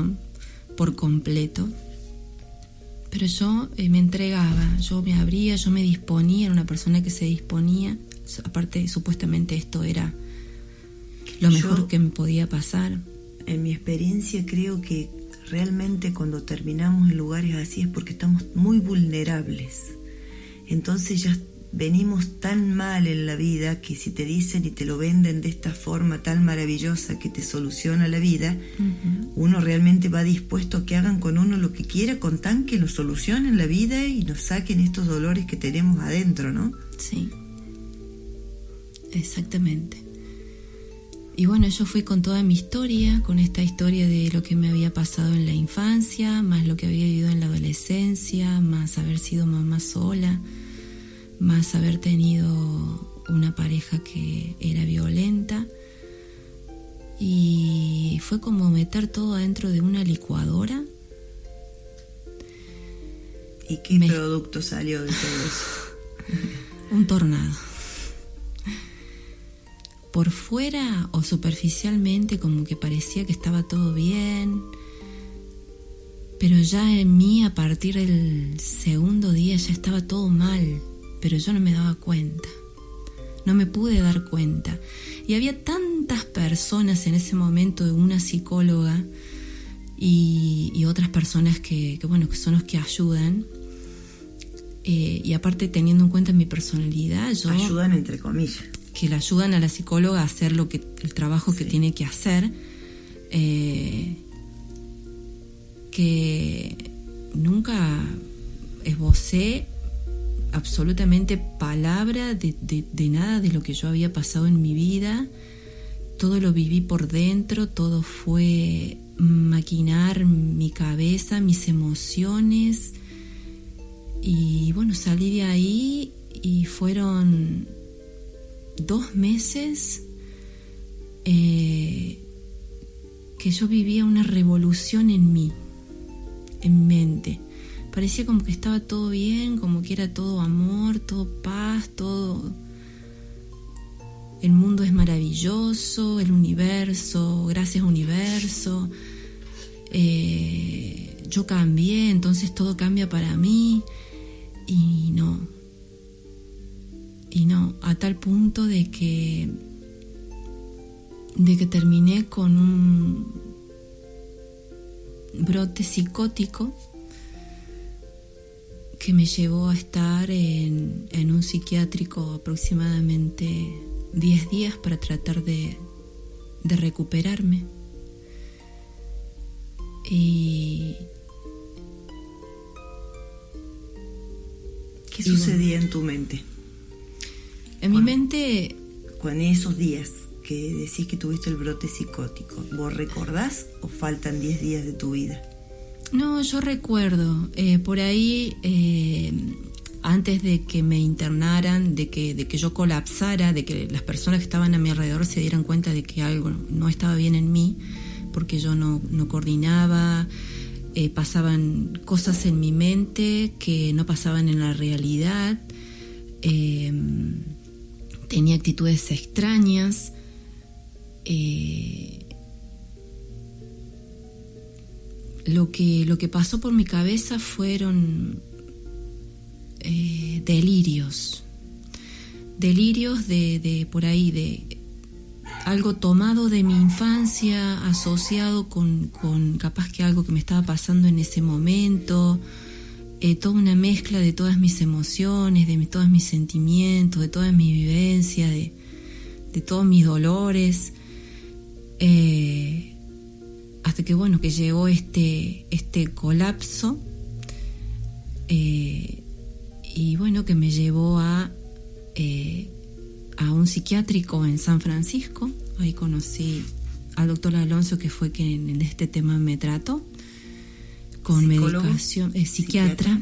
corazón por completo. Pero yo me entregaba, yo me abría, yo me disponía, era una persona que se disponía. Aparte, supuestamente esto era lo mejor que me podía pasar. En mi experiencia creo que realmente cuando terminamos en lugares así es porque estamos muy vulnerables. Entonces ya venimos tan mal en la vida que si te dicen y te lo venden de esta forma tan maravillosa que te soluciona la vida, uno realmente va dispuesto a que hagan con uno lo que quiera con tan que nos solucionen la vida y nos saquen estos dolores que tenemos adentro, ¿no? Sí, exactamente. Y bueno, yo fui con toda mi historia, con esta historia de lo que me había pasado en la infancia, más lo que había vivido en la adolescencia, más haber sido mamá sola, más haber tenido una pareja que era violenta. Y fue como meter todo adentro de una licuadora. ¿Y qué producto salió de todo eso? Un tornado. Por fuera o superficialmente como que parecía que estaba todo bien, pero ya en mí a partir del segundo día ya estaba todo mal, pero yo no me daba cuenta, no me pude dar cuenta. Y había tantas personas en ese momento, una psicóloga y otras personas que son los que ayudan. Y aparte, teniendo en cuenta mi personalidad, yo... Ayudan entre comillas. Que le ayudan a la psicóloga a hacer el trabajo que tiene que hacer, que nunca esbocé absolutamente palabra de nada de lo que yo había pasado en mi vida. Todo lo viví por dentro, todo fue maquinar mi cabeza, mis emociones, y bueno, salí de ahí y fueron 2 meses que yo vivía una revolución en mí, en mi mente. Parecía como que estaba todo bien, como que era todo amor, todo paz, todo... El mundo es maravilloso, el universo, gracias universo. Yo cambié, entonces todo cambia para mí. Y no, a tal punto de que terminé con un brote psicótico que me llevó a estar en un psiquiátrico aproximadamente 10 días para tratar de recuperarme. Y ¿qué sucedía en tu mente? En mi mente... Con esos días que decís que tuviste el brote psicótico, ¿vos recordás o faltan 10 días de tu vida? No, yo recuerdo, por ahí, antes de que me internaran, de que yo colapsara, de que las personas que estaban a mi alrededor se dieran cuenta de que algo no estaba bien en mí, porque yo no coordinaba, pasaban cosas en mi mente que no pasaban en la realidad, tenía actitudes extrañas, lo que pasó por mi cabeza fueron delirios de por ahí, de algo tomado de mi infancia, asociado con capaz que algo que me estaba pasando en ese momento, toda una mezcla de todas mis emociones, de todos mis sentimientos, de todas mis vivencias, de todos mis dolores, hasta que bueno, que llegó este colapso, y bueno, que me llevó a un psiquiátrico en San Francisco. Ahí conocí al doctor Alonso, que fue quien en este tema me trató con medicación, psiquiatra.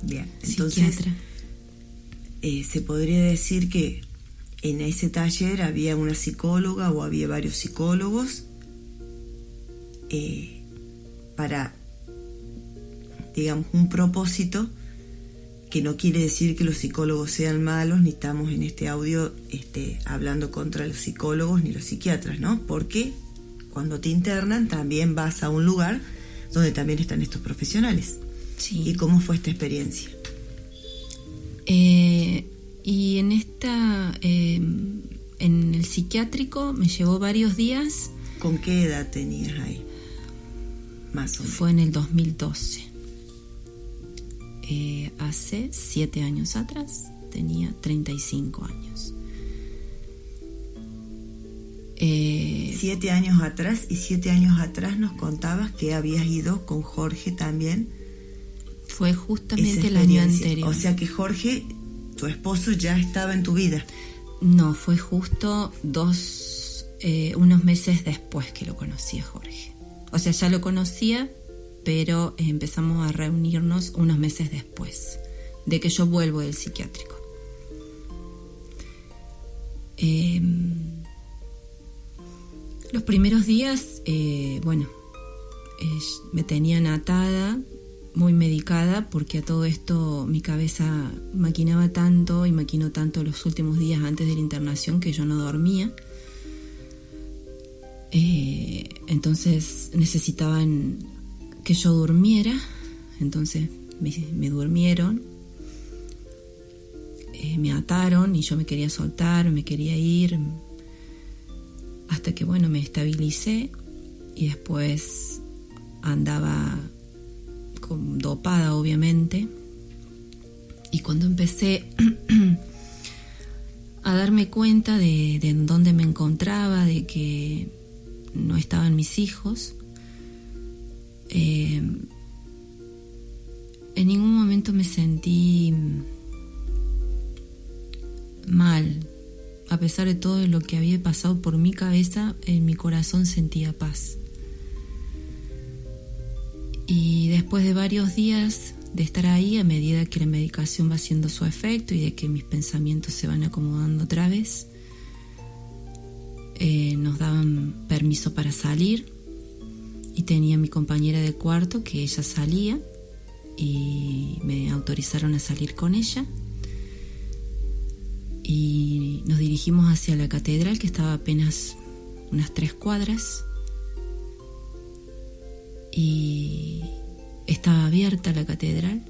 Bien, entonces psiquiatra. Se podría decir que en ese taller había una psicóloga o había varios psicólogos para, digamos, un propósito, que no quiere decir que los psicólogos sean malos, ni estamos en este audio hablando contra los psicólogos ni los psiquiatras, ¿no? Porque cuando te internan también vas a un lugar donde también están estos profesionales. Sí. ¿Y cómo fue esta experiencia? Y en en el psiquiátrico me llevó varios días. ¿Con qué edad tenías ahí? Más o menos. Fue en el 2012. Hace 7 años atrás tenía 35 años. 7 años atrás, y 7 años atrás nos contabas que habías ido con Jorge también. Fue justamente el año anterior. O sea que Jorge, tu esposo, ya estaba en tu vida. No, fue justo unos meses después que lo conocí a Jorge. O sea, ya lo conocía, pero empezamos a reunirnos unos meses después de que yo vuelvo del psiquiátrico. Los primeros días, me tenían atada, muy medicada, porque a todo esto mi cabeza maquinó tanto los últimos días antes de la internación que yo no dormía. Entonces necesitaban que yo durmiera, entonces me durmieron, me ataron y yo me quería soltar, me quería ir, hasta que me estabilicé y después andaba dopada, obviamente, y cuando empecé a darme cuenta de en dónde me encontraba, de que no estaban mis hijos, en ningún momento me sentí mal. A pesar de todo lo que había pasado por mi cabeza, en mi corazón sentía paz. Y después de varios días de estar ahí, a medida que la medicación va haciendo su efecto y de que mis pensamientos se van acomodando otra vez, nos daban permiso para salir, y tenía mi compañera de cuarto que ella salía y me autorizaron a salir con ella. Y nos dirigimos hacia la catedral, que estaba apenas unas 3 cuadras, y estaba abierta la catedral.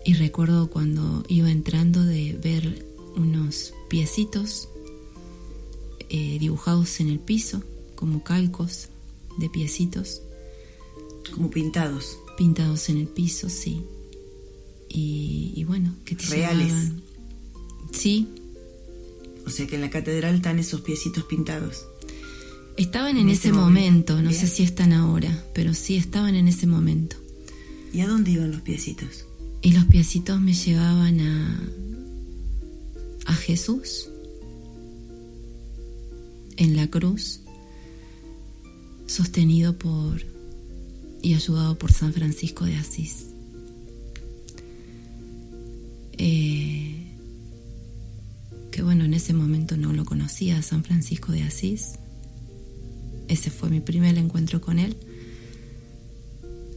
Y recuerdo cuando iba entrando de ver unos piecitos dibujados en el piso, como calcos de piecitos. Como pintados. Pintados en el piso, sí. Y que te reales. Llevaban. Sí. O sea que en la catedral están esos piecitos pintados. Estaban en ese momento, no Bien. sé si están ahora, pero sí estaban en ese momento. ¿Y a dónde iban los piecitos? Y los piecitos me llevaban a Jesús en la cruz, sostenido y ayudado por San Francisco de Asís. Que en ese momento no lo conocía a San Francisco de Asís. Ese fue mi primer encuentro con él,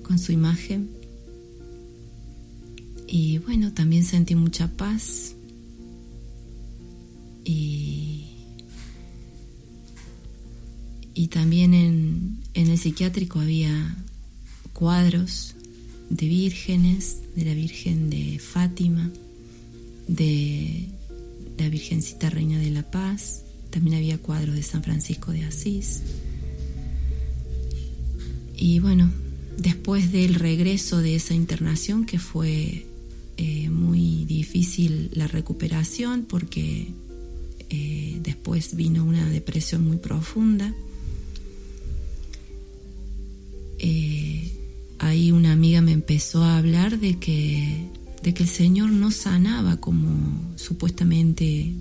con su imagen. Y también sentí mucha paz. Y también en el psiquiátrico había cuadros de vírgenes, de la Virgen de Fátima, de la Virgencita Reina de la Paz. También había cuadros de San Francisco de Asís. Y después del regreso de esa internación, que fue muy difícil la recuperación, porque después vino una depresión muy profunda. Ahí una amiga me empezó a hablar de que el Señor no sanaba como supuestamente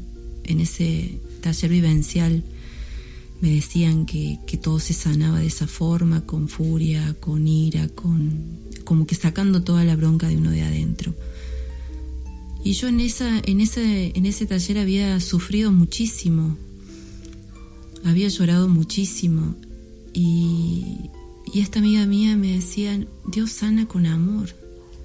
en ese taller vivencial me decían que todo se sanaba de esa forma, con furia, con ira, como que sacando toda la bronca de uno de adentro. Y yo en ese taller había sufrido muchísimo, había llorado muchísimo, y esta amiga mía me decía: Dios sana con amor,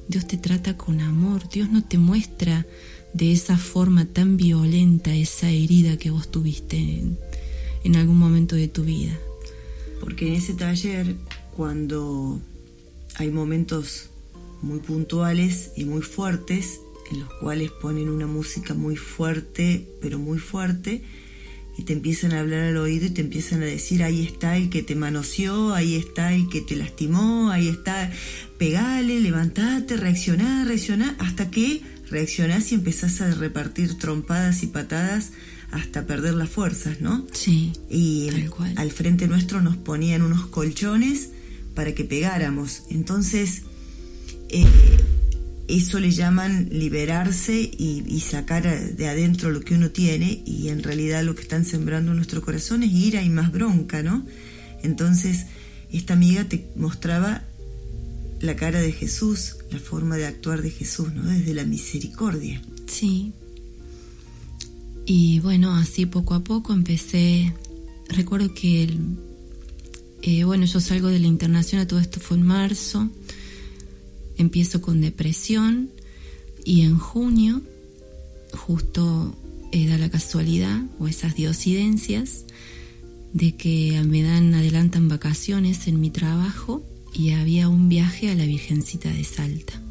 Dios te trata con amor, Dios no te muestra de esa forma tan violenta esa herida que vos tuviste en algún momento de tu vida. porque en ese taller, cuando hay momentos muy puntuales y muy fuertes, en los cuales ponen una música muy fuerte, pero muy fuerte, y te empiezan a hablar al oído y te empiezan a decir: ahí está el que te manoseó, ahí está el que te lastimó, ahí está, pegale, levantate, reaccioná, hasta que reaccionás y empezás a repartir trompadas y patadas hasta perder las fuerzas, ¿no? Sí, y tal cual. Al frente nuestro nos ponían unos colchones para que pegáramos. Entonces eso le llaman liberarse y sacar de adentro lo que uno tiene, y en realidad lo que están sembrando en nuestro corazón es ira y más bronca, ¿no? Entonces esta amiga te mostraba la cara de Jesús, la forma de actuar de Jesús, ¿no? Desde la misericordia. Sí. Y bueno, así poco a poco empecé. Recuerdo que yo salgo de la internación, todo esto fue en marzo. Empiezo con depresión y en junio justo da la casualidad o esas diosidencias de que adelantan vacaciones en mi trabajo y había un viaje a la Virgencita de Salta.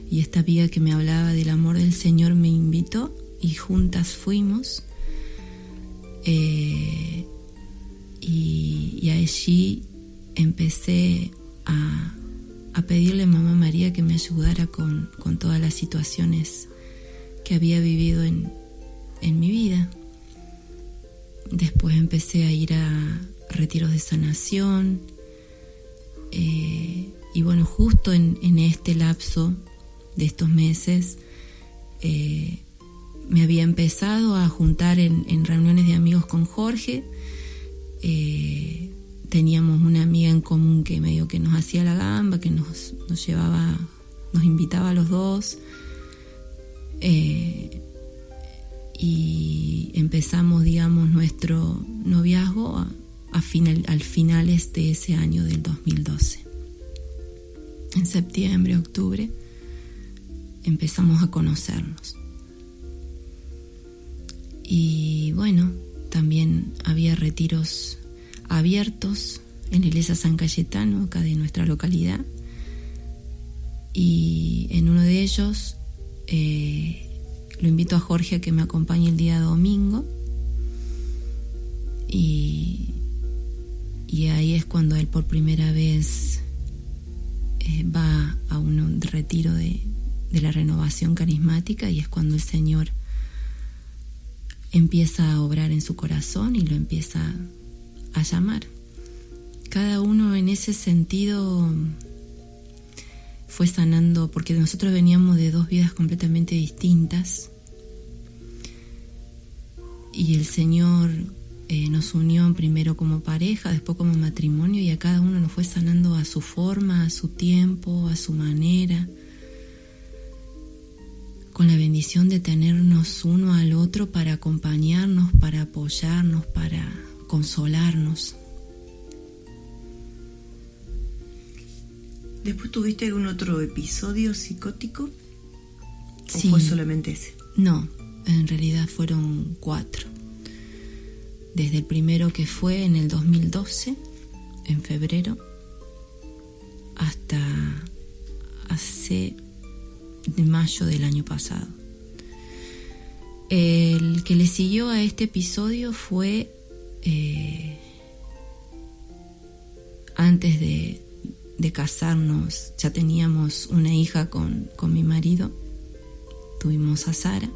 Y esta amiga que me hablaba del amor del Señor me invitó y juntas fuimos. Y allí empecé a pedirle a Mamá María que me ayudara con todas las situaciones que había vivido en mi vida. Después empecé a ir a retiros de sanación. Y bueno, justo en este lapso de estos meses me había empezado a juntar en reuniones de amigos con Jorge. Teníamos una amiga en común que medio que nos hacía la gamba, que nos llevaba, nos invitaba a los dos. Y empezamos, digamos, nuestro noviazgo al finales de ese año del 2012. En septiembre, octubre, empezamos a conocernos. Y bueno, también había retiros abiertos en la iglesia San Cayetano, acá de nuestra localidad, y en uno de ellos lo invito a Jorge a que me acompañe el día domingo, y ahí es cuando él por primera vez va a un retiro de la renovación carismática, y es cuando el Señor empieza a obrar en su corazón y lo empieza a llamar. Cada uno en ese sentido fue sanando, porque nosotros veníamos de dos vidas completamente distintas, y el Señor nos unió primero como pareja, después como matrimonio, y a cada uno nos fue sanando a su forma, a su tiempo, a su manera, con la bendición de tenernos uno al otro para acompañarnos, para apoyarnos, para consolarnos. ¿Después tuviste algún otro episodio psicótico? Sí. ¿O fue solamente ese? No, en realidad fueron 4. Desde el primero, que fue en el 2012, en febrero, hasta hace mayo del año pasado. El que le siguió a este episodio fue antes de casarnos. Ya teníamos una hija con mi marido, tuvimos a Sara,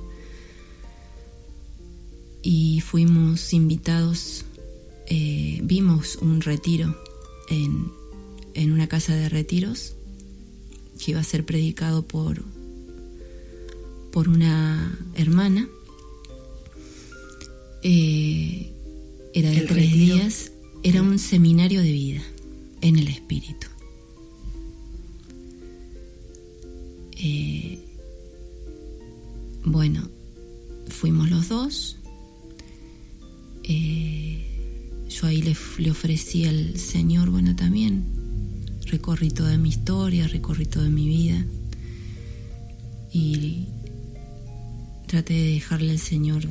y fuimos invitados, vimos un retiro en una casa de retiros que iba a ser predicado por una hermana. Era de 3 días, era un seminario de vida en el Espíritu. Bueno, fuimos los dos. Yo ahí le ofrecí al Señor, bueno, también recorrí toda mi historia, recorrí toda mi vida, y traté de dejarle al Señor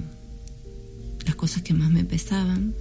las cosas que más me pesaban,